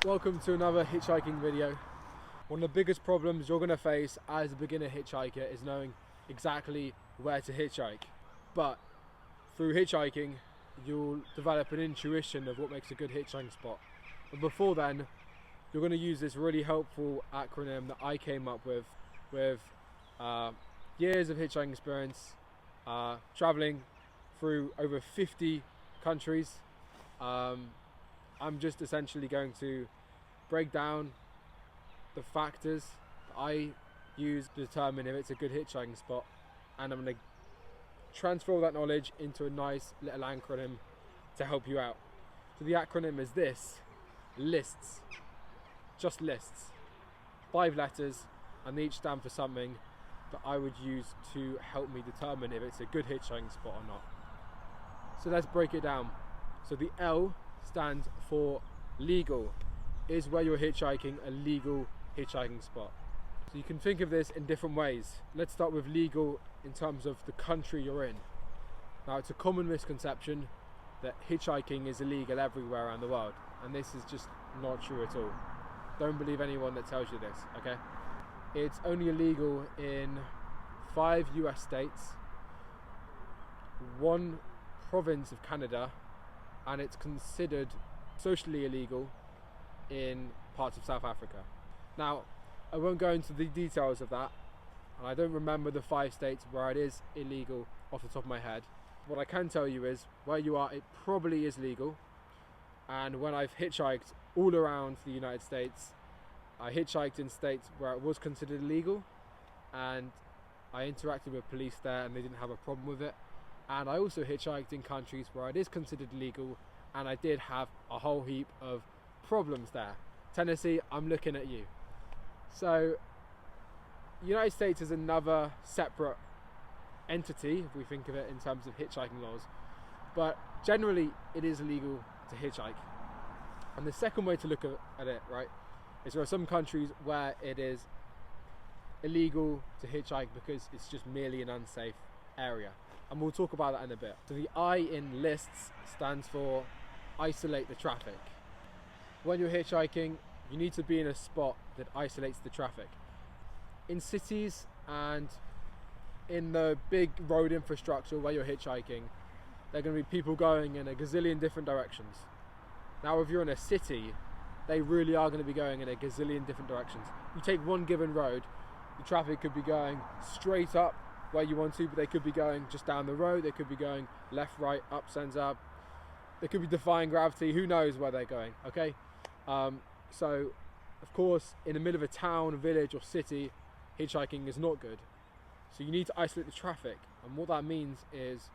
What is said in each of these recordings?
Welcome to another hitchhiking video. One of the biggest problems you're going to face as a beginner hitchhiker is knowing exactly where to hitchhike. But through hitchhiking, you'll develop an intuition of what makes a good hitchhiking spot. But before then, you're going to use this really helpful acronym that I came up with years of hitchhiking experience, traveling through over 50 countries. I'm just essentially going to break down the factors that I use to determine if it's a good hitchhiking spot, and I'm going to transfer all that knowledge into a nice little acronym to help you out. So the acronym is this: lists. Just lists. 5 letters, and they each stand for something that I would use to help me determine if it's a good hitchhiking spot or not. So let's break it down. So the L stands for legal. Is where you're hitchhiking a legal hitchhiking spot? So you can think of this in different ways. Let's start with legal in terms of the country you're in. Now, it's a common misconception that hitchhiking is illegal everywhere around the world, and this is just not true at all. Don't believe anyone that tells you this, okay? It's only illegal in 5 US states, 1 province of Canada, and it's considered socially illegal in parts of South Africa. Now, I won't go into the details of that, and I don't remember the 5 states where it is illegal off the top of my head. What I can tell you is, where you are, it probably is legal. And when I've hitchhiked all around the United States, I hitchhiked in states where it was considered illegal, and I interacted with police there and they didn't have a problem with it. And I also hitchhiked in countries where it is considered legal, and I did have a whole heap of problems there. Tennessee, I'm looking at you. So, the United States is another separate entity, if we think of it in terms of hitchhiking laws. But generally, it is illegal to hitchhike. And the second way to look at it, right, is there are some countries where it is illegal to hitchhike because it's just merely an unsafe area. And we'll talk about that in a bit. So the I in lists stands for isolate the traffic. When you're hitchhiking, you need to be in a spot that isolates the traffic. In cities and in the big road infrastructure where you're hitchhiking, there are going to be people going in a gazillion different directions. Now, if you're in a city, they really are going to be going in a gazillion different directions. You take one given road, the traffic could be going straight up where you want to, but they could be going just down the road, they could be going left, right, up, sends up, they could be defying gravity, who knows where they're going, okay? So, of course, in the middle of a town, village or city, hitchhiking is not good. So you need to isolate the traffic, and what that means is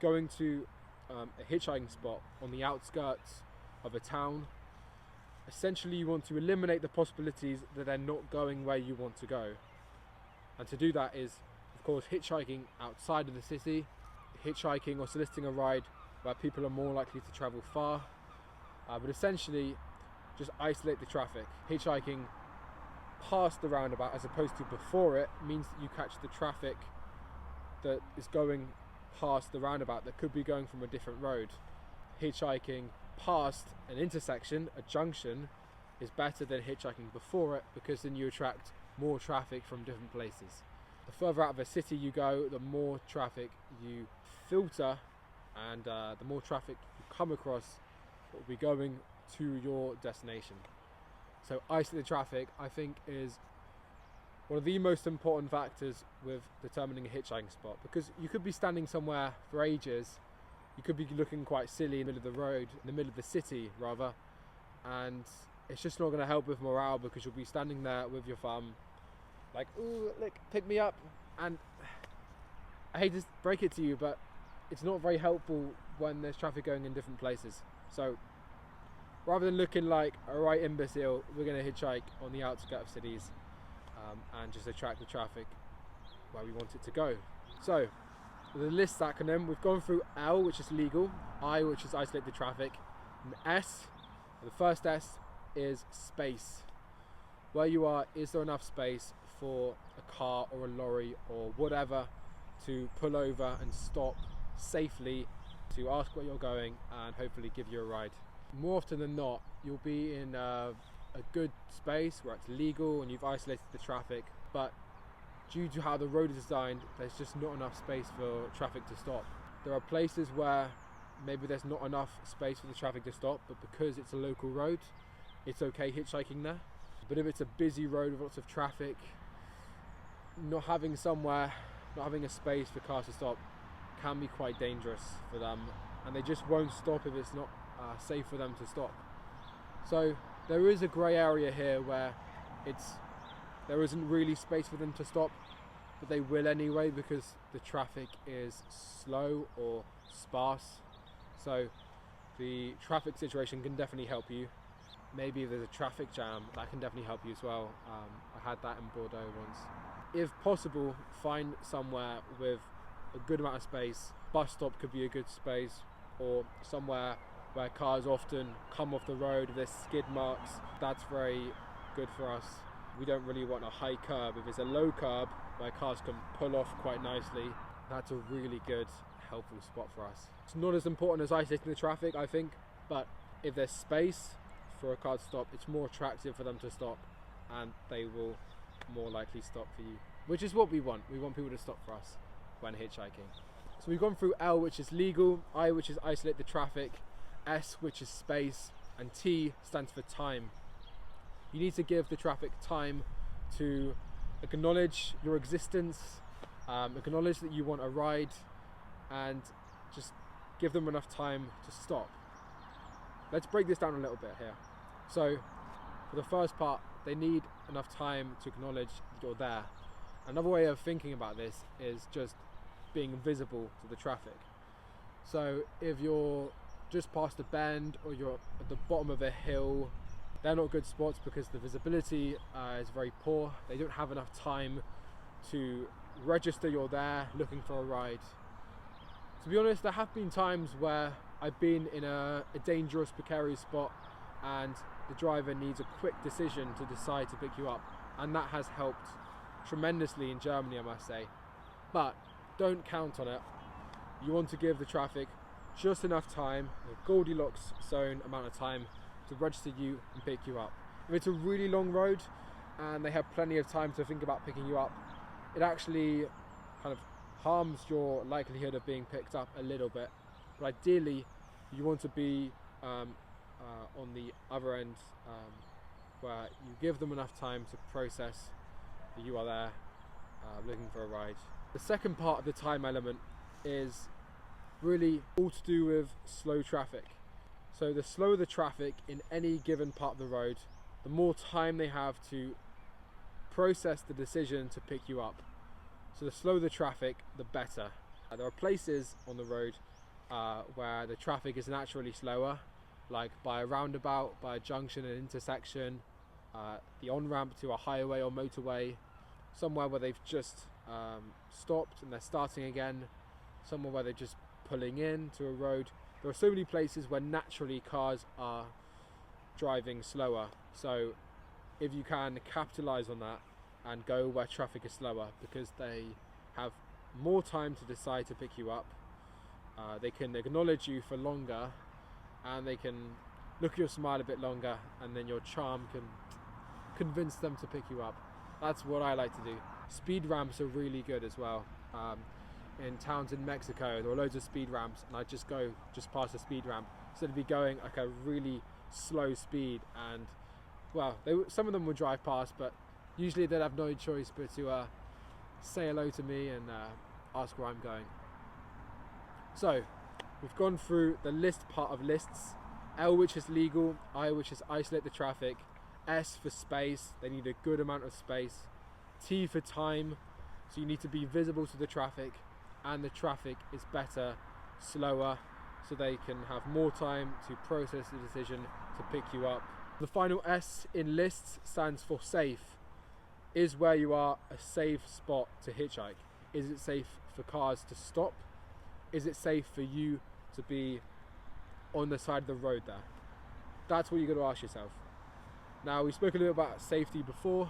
going to a hitchhiking spot on the outskirts of a town. Essentially, you want to eliminate the possibilities that they're not going where you want to go. And to do that is, of course, hitchhiking outside of the city, hitchhiking or soliciting a ride where people are more likely to travel far. But essentially, just isolate the traffic. Hitchhiking past the roundabout as opposed to before it means that you catch the traffic that is going past the roundabout that could be going from a different road. Hitchhiking past an intersection, a junction, is better than hitchhiking before it, because then you attract more traffic from different places. The further out of a city you go, the more traffic you filter, and the more traffic you come across that will be going to your destination. So isolate the traffic, I think, is one of the most important factors with determining a hitchhiking spot, because you could be standing somewhere for ages, you could be looking quite silly in the middle of the road, in the middle of the city rather, and it's just not going to help with morale, because you'll be standing there with your thumb like, ooh, look, pick me up. And I hate to break it to you, but it's not very helpful when there's traffic going in different places. So rather than looking like a right imbecile, we're going to hitchhike on the outskirts of cities and just attract the traffic where we want it to go. So the list acronym, we've gone through L, which is legal, I, which is isolate the traffic, and S, the first S, is space. Where you are, is there enough space for a car or a lorry or whatever to pull over and stop safely to ask where you're going and hopefully give you a ride? More often than not, you'll be in a good space where it's legal and you've isolated the traffic, but due to how the road is designed, there's just not enough space for traffic to stop. There are places where maybe there's not enough space for the traffic to stop, but because it's a local road, it's okay hitchhiking there. But if it's a busy road with lots of traffic, not having a space for cars to stop can be quite dangerous for them, and they just won't stop if it's not safe for them to stop. So there is a grey area here where there isn't really space for them to stop, but they will anyway because the traffic is slow or sparse. So the traffic situation can definitely help you. Maybe if there's a traffic jam, that can definitely help you as well. I had that in Bordeaux once. If possible, find somewhere with a good amount of space. Bus stop could be a good space, or somewhere where cars often come off the road. If there's skid marks, that's very good for us. We don't really want a high curb. If it's a low curb where cars can pull off quite nicely, that's a really good, helpful spot for us. It's not as important as isolating the traffic, I think, but if there's space for a car to stop, it's more attractive for them to stop, and they will more likely stop for you, which is what we want. We want people to stop for us when hitchhiking. So we've gone through L, which is legal, I, which is isolate the traffic, S, which is space, and T stands for time. You need to give the traffic time to acknowledge your existence, acknowledge that you want a ride, and just give them enough time to stop. Let's break this down a little bit here. So for the first part, they need enough time to acknowledge that you're there. Another way of thinking about this is just being visible to the traffic. So if you're just past a bend or you're at the bottom of a hill, they're not good spots because the visibility is very poor. They don't have enough time to register you're there looking for a ride. To be honest, there have been times where I've been in a dangerous, precarious spot and the driver needs a quick decision to decide to pick you up, and that has helped tremendously in Germany, I must say. But don't count on it. You want to give the traffic just enough time, a Goldilocks zone amount of time, to register you and pick you up. If it's a really long road and they have plenty of time to think about picking you up, it actually kind of harms your likelihood of being picked up a little bit. But ideally, you want to be on the other end, where you give them enough time to process that you are there looking for a ride. The second part of the time element is really all to do with slow traffic. So the slower the traffic in any given part of the road, the more time they have to process the decision to pick you up. So the slower the traffic, the better. There are places on the road where the traffic is naturally slower, like by a roundabout, by a junction, an intersection, the on-ramp to a highway or motorway, somewhere where they've just stopped and they're starting again, somewhere where they're just pulling in to a road. There are so many places where naturally cars are driving slower. So if you can capitalize on that and go where traffic is slower, because they have more time to decide to pick you up, they can acknowledge you for longer, and they can look at your smile a bit longer, and then your charm can convince them to pick you up. That's what I like to do. Speed ramps are really good as well. In towns in Mexico, there are loads of speed ramps, and I just go past a speed ramp instead of going like a really slow speed. And well, some of them would drive past, but usually they'd have no choice but to say hello to me and ask where I'm going. So we've gone through the list part of lists. L, which is legal, I, which is isolate the traffic, S for space, they need a good amount of space, T for time, so you need to be visible to the traffic, and the traffic is better, slower, so they can have more time to process the decision to pick you up. The final S in lists stands for safe. Is where you are a safe spot to hitchhike? Is it safe for cars to stop? Is it safe for you to be on the side of the road there? That's what you've got to ask yourself. Now, we spoke a little about safety before.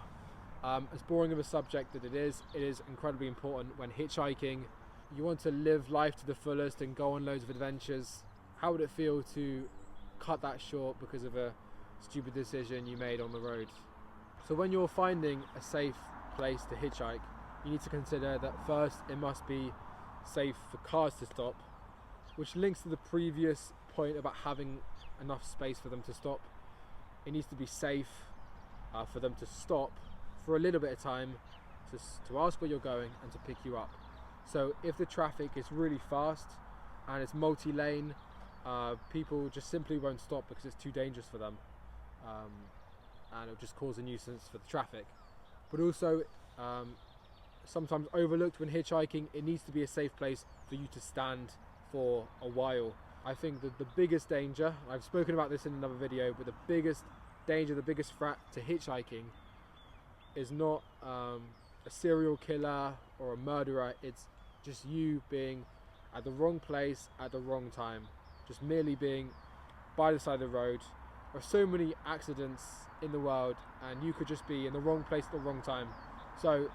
As boring of a subject that it is incredibly important when hitchhiking. You want to live life to the fullest and go on loads of adventures. How would it feel to cut that short because of a stupid decision you made on the road. So when you're finding a safe place to hitchhike, you need to consider that first it must be safe for cars to stop, which links to the previous point about having enough space for them to stop. It needs to be safe for them to stop for a little bit of time to ask where you're going and to pick you up. So if the traffic is really fast and it's multi-lane, people just simply won't stop because it's too dangerous for them, and it'll just cause a nuisance for the traffic. But also, sometimes overlooked when hitchhiking, it needs to be a safe place for you to stand for a while. I think that the biggest danger, I've spoken about this in another video, but the biggest danger, the biggest threat to hitchhiking is not a serial killer or a murderer. It's just you being at the wrong place at the wrong time, just merely being by the side of the road. There are so many accidents in the world and you could just be in the wrong place at the wrong time. So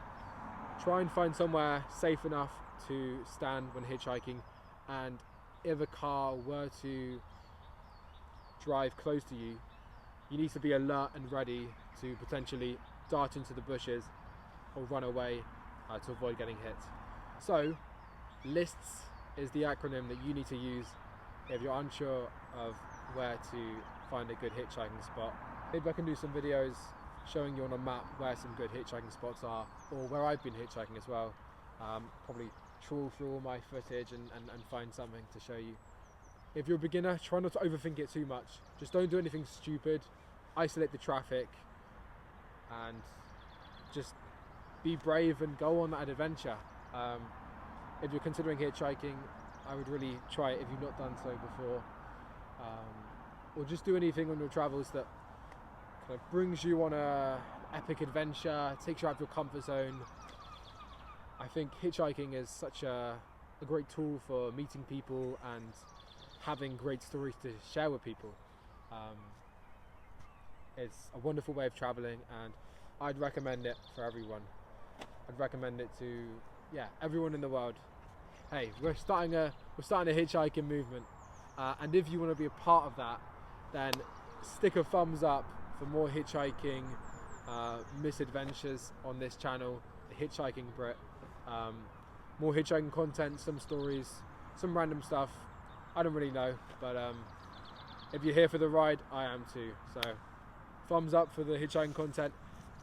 try and find somewhere safe enough to stand when hitchhiking, and if a car were to drive close to you, you need to be alert and ready to potentially dart into the bushes or run away to avoid getting hit. So lists is the acronym that you need to use if you're unsure of where to find a good hitchhiking spot. Maybe I can do some videos showing you on a map where some good hitchhiking spots are, or where I've been hitchhiking as well. Probably trawl through all my footage and find something to show you. If you're a beginner, try not to overthink it too much. Just don't do anything stupid. Isolate the traffic and just be brave and go on that adventure. If you're considering hitchhiking, I would really try it if you've not done so before. Or just do anything on your travels that kind of brings you on a epic adventure, takes you out of your comfort zone. I think hitchhiking is such a great tool for meeting people and having great stories to share with people. It's a wonderful way of traveling, and I'd recommend it for everyone. I'd recommend it to everyone in the world. Hey, we're starting a hitchhiking movement, and if you want to be a part of that, then stick a thumbs up for more hitchhiking misadventures on this channel, the Hitchhiking Brit. More hitchhiking content, some stories, some random stuff. I don't really know, but if you're here for the ride, I am too. So thumbs up for the hitchhiking content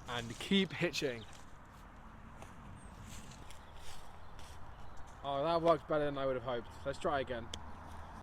and keep hitching. Oh, that worked better than I would have hoped. Let's try again.